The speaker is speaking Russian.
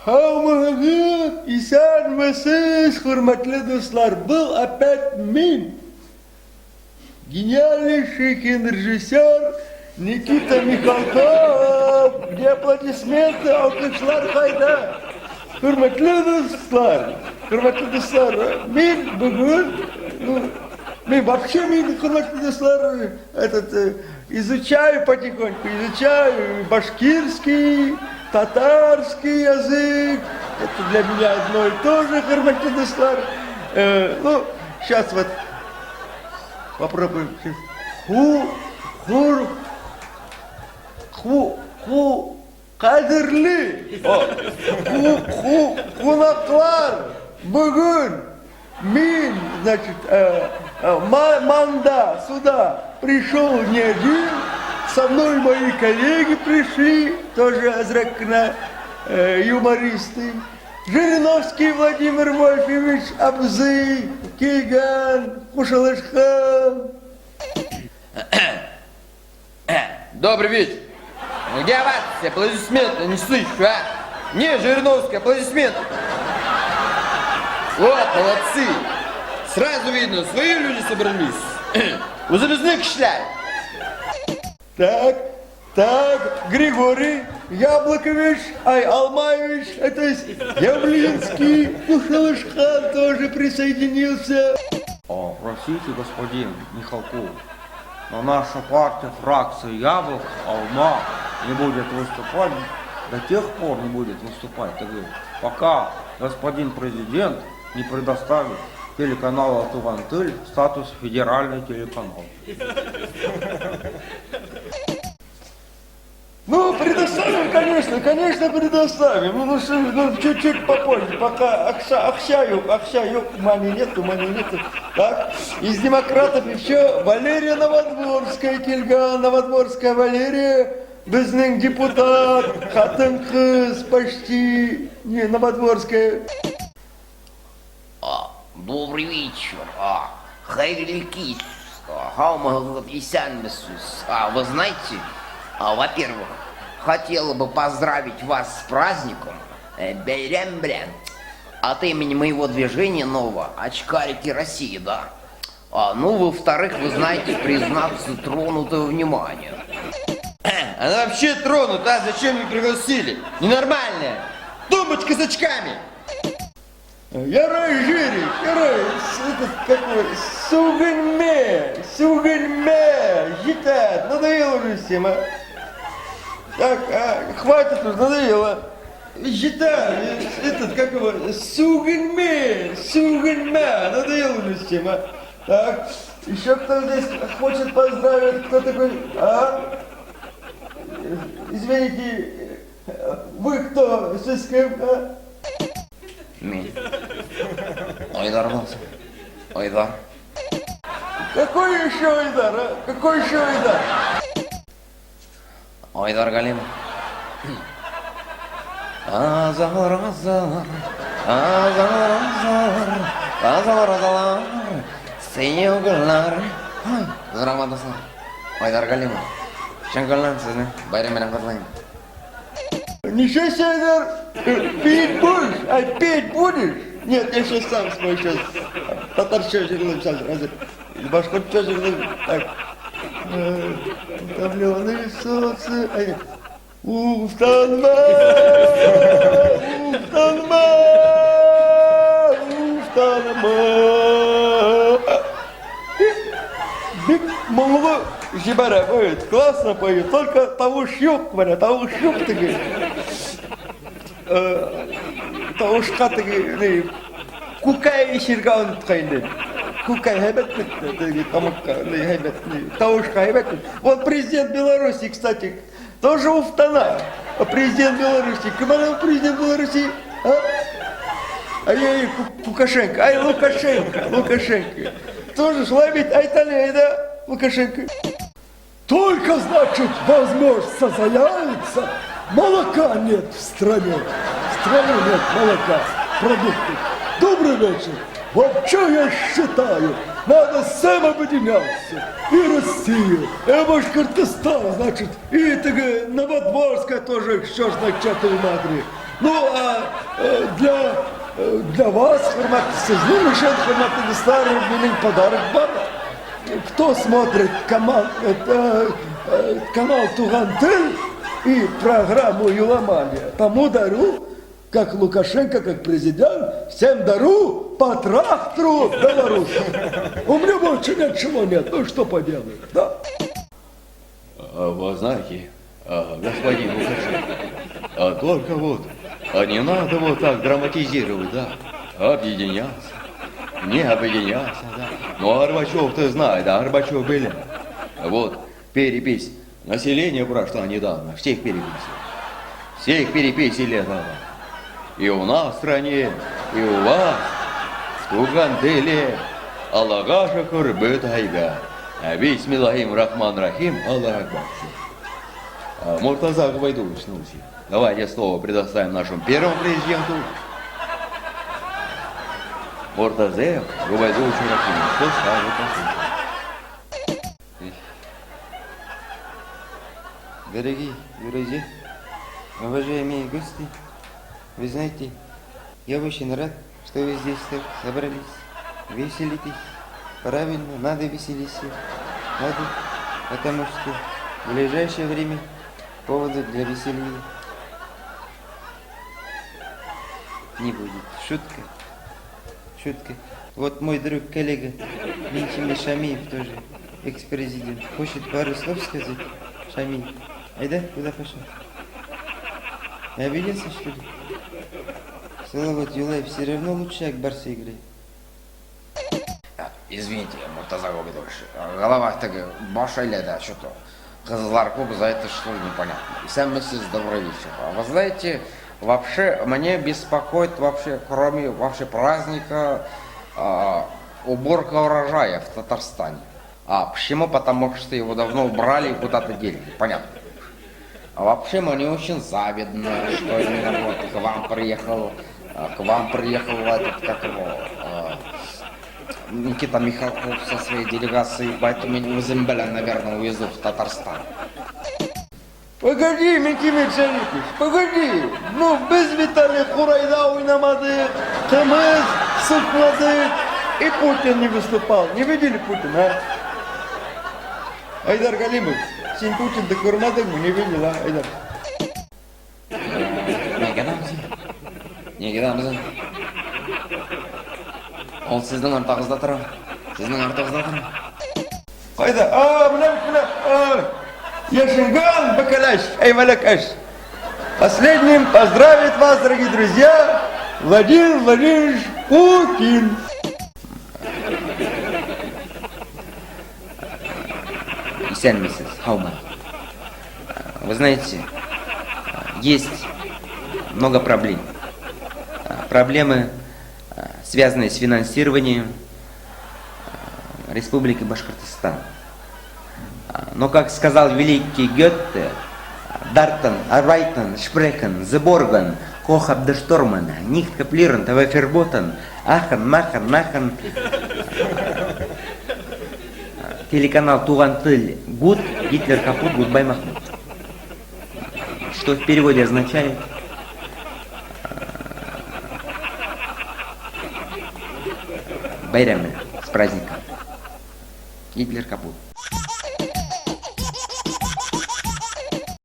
Hamıgı İsan Mesih hürmetli dostlar. Bu опять min. Гениальнейший кинорежиссер Никита Михалков. Где аплодисменты, alkışlar kayda. Hürmetli dostlar, min bugün, вообще hürmetli dostlar, изучаю потихоньку, изучаю башкирский, татарский язык, это для меня одно и то же, hürmetli dostlar. Ну, сейчас вот попробуем. Kadirli, kunaklar, bugün, min, значит, манда сюда пришел не один, со мной мои коллеги пришли, тоже азракна, юмористы. Жириновский Владимир Вольфович, Абзы, Кейган, Кушалышхан. Добрый вечер. Где овации, аплодисменты, не слышу, а? Не, Жириновский, аплодисменты. Вот, молодцы. Сразу видно, свои люди собрались. Uzunuzlu kişiler. Так, Григорий Яблокович, Алмаевич, то есть Явлинский, Кушалышхан тоже присоединился. Простите, господин Михалков, но наша партия, фракция Яблок, Алма не будет выступать, до тех пор не будет выступать, пока господин президент не предоставит телеканалу Атувантыль статус федеральный телеканал. Ну, предоставим, конечно, предоставим. Ну, чуть-чуть попозже, пока Аксаю, мани нету. Так, из демократов еще Валерия Новодворская, Кельган, Новодворская Валерия, безнен депутат, хатын-кыз почти, не, Новодворская. Добрый вечер. Хайрликис. Вы знаете, во-первых, хотела бы поздравить вас с праздником Бейрем-Брен от имени моего движения нового «Очкарики России», да. Ну, во-вторых, вы знаете, признаться, тронутого внимания. Она вообще тронута, а зачем ее пригласили? Ненормальная. Тумбочка с очками. Ярай, этот какой, сугынме, житает, надоело уже всем, а. Так, хватит уже, надоело. Житай, этот, как его, сугынме, надоело уже всем, а. Так, еще кто здесь хочет поздравить, кто такой, а? Извините, вы кто, с кем, а? Айдар болсын. Айдар. Какой еще Айдар, а? Какой еще Айдар? Айдар Галимов. Азалар, сыйы гүлләр. Зырамы достар. Айдар Галимов. Шын гүлләр сезне байрам белән котлайм. Ничего себе, Айдар! Петь будешь? Петь будешь? Нет, я сейчас сам спою, сейчас. Татарча жерлым, сейчас, башкортча жерлым. Так. Утомленные солнце. Уфтанма! Бик Монголу Жибара поет, классно поет, только тавушюк, говорят, тавушюк ты говоришь. Тавушка ты говоришь, кукай ширгаун ткайны. Кукай хайбет, тавушка хайбет. Вот президент Беларуси, кстати, тоже уфтана. Президент Беларуси, кому президент Беларуси? Ай, Лукашенко, Лукашенко. Тоже шлабит, да, Лукашенко. Только, значит, возможность создается, молока нет в стране. В стране нет молока, продуктов. Добрый вечер. Вообще я считаю, надо всем объединяться. И Россия, и Башкортостан, значит, и Новодворская тоже, что ж на чертовой матери. Ну, для вас, хурматный сезон, еще хурматный старый менің подарок бар. Кто смотрит канал «Туган тыл» и программу «Юломания», тому дарю, как Лукашенко, как президент, всем дарю по трактору в Беларуси. У меня больше ничего нет, ну что поделать, да? Вы знаете, господин Лукашенко, только вот не надо вот так драматизировать, да, объединяться, не объединяться, да. Ну, Горбачев-то знает, да, Горбачев были. Вот, перепись населения прошла недавно, всех переписили это. И у нас в стране, и у вас, в Туган-Тыле, Аллаха шукур быт айга. Бисмиллахим рахман рахим, Аллах акбар. Муртаза Губайдулович Нурси, давайте слово предоставим нашему первому президенту. Муртазе Губайдуловичу Рахиму. Что скажет, послушаем. Дорогие друзья, уважаемые гости, вы знаете, я очень рад, что вы здесь так собрались, веселитесь. Правильно, надо веселиться, надо, потому что в ближайшее время повода для веселья не будет. Шутка. Вот мой друг, коллега Минтимир Шамиев, тоже экс-президент, хочет пару слов сказать. Шамиев, айда, куда пошел? Обиделся, что ли? Салават Юлаев все равно лучше Акбарса играет. Извините, Муртаза Губайдулович, голова такая большая, да, что-то. Кызылар клуб за это что ли непонятно. И сам месяц добрый вечер. А вы знаете, вообще меня беспокоит вообще, кроме вообще праздника, уборка урожая в Татарстане. А почему? Потому что его давно убрали и куда-то дели. Понятно. А вообще мне очень завидно, что именно вот к вам приехал этот, как его, Никита Михалков со своей делегацией, поэтому Зембеля, наверное, увезут в Татарстан. Погоди, Микимир Шарифович, погоди. Ну, без Виталия Курайда уйнамады, КМС сукмады, и Путин не выступал. Не видели Путина, а? Айдар Галимов, син Путин да көрмәдең, не видел, а, Айдар? Не кетеміз. Ол сіздің артағызда тұрам. Қайда? Мына, Яшинган Бакалаш, Айвалакаш. Последним поздравит вас, дорогие друзья, Владимир Владимирович Путин. Исян месяц, хаума. Вы знаете, есть много проблем. Проблемы, связанные с финансированием Республики Башкортостан. Но, как сказал великий Гёте, «Дартен, Арвайтен, Шпрекен, Зеборган, Кохаб де Шторман, Нихт Каплирен, Тавеферботен, Ахан, Махан, Нахан». Телеканал «Туган-Тыль», Гуд, Гитлер, Капут, Гудбай, Махмуд. Что в переводе означает: Байрам, с праздником. Гитлер, Капут.